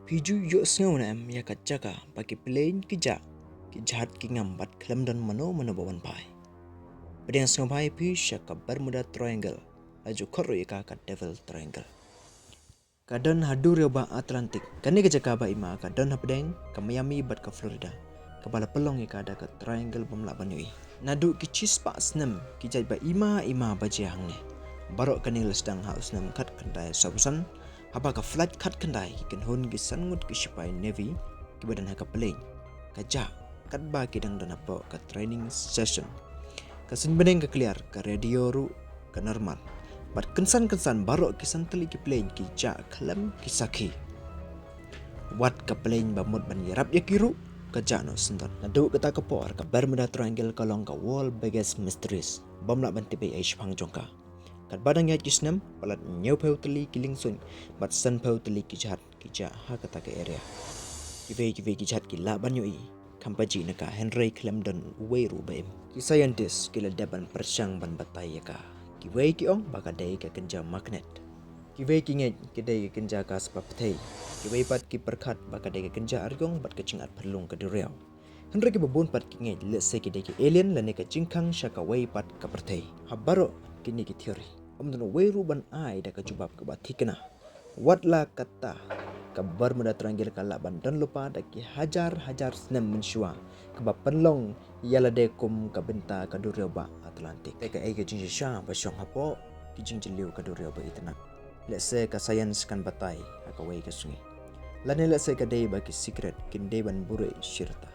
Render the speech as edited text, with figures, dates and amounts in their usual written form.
Piju yuk sngau nam ya kacaka bagi plane kijak ki jhad ki ngam bat klam dan mano bawan pai. Pada yang sngau pai pi syaka Bermuda Triangle laju korro ika ka Devil Triangle. Kadon hadur yoba Atlantik. Kani kacaka ba ima kadon hapdeng ka Miami bat ka Florida. Kepala pelong ika ada ka Triangle bamla banyui. Nadu ki cispa snem ki jad ba ima baje hangne. Barok kani lesdang haus nam kat kendai sabusan. Haba ka flight kat kendai ki hun ki sangut ki sipai Navy ki badan haka plane. Kaja kat ba ki dang dan apa ka training session. Kasin beneng ka clear ka radio ru ka normal. Bat kensan barok ki santeli ki plane ki ja kalam ki saki. Wat ka plane ba mud ban yarap ya kiru ka ja no sendon. Nadu kata ka por ka Bermuda Triangle kalong ka world biggest mysteries. Bamla ban tibai aish phang jongka. Kat badang yat kisnam palat nyau peu teli kiling sun bat san peu teli ki jhat ki ja ha kata ke area ki ve ki jhat ki la banyui kampaji naka Henry Clemdon weru baim ki scientist ki la daban persyang ban batai ka ki ve ki ong baka dai ka kenja magnet ki ve ki nget ki dai ka kenja ka sebab thei ki ve pat ki perkhat baka dai ka kenja argong bat ka cingat perlung ka duriau Henry ki babun pat ki nget le se ki dai ki alien la ne ka jingkang syaka ve pat ka perthei habaro kini ki teori amdun weru ban ai da ka jubab ka bathikna watla kata ka Bermuda Triangle ka laban dan lupa da ki hajar snem mensyua ka ba penlong yala de kum ka benta ka durio ba Atlantik ka ai ka jingshisha ba syong hapo ki jingjiliu ka durio ba itna lese ka science kan batai ka wei ka sungi lane lese ka dei ba ki secret kin dei ban bure syirta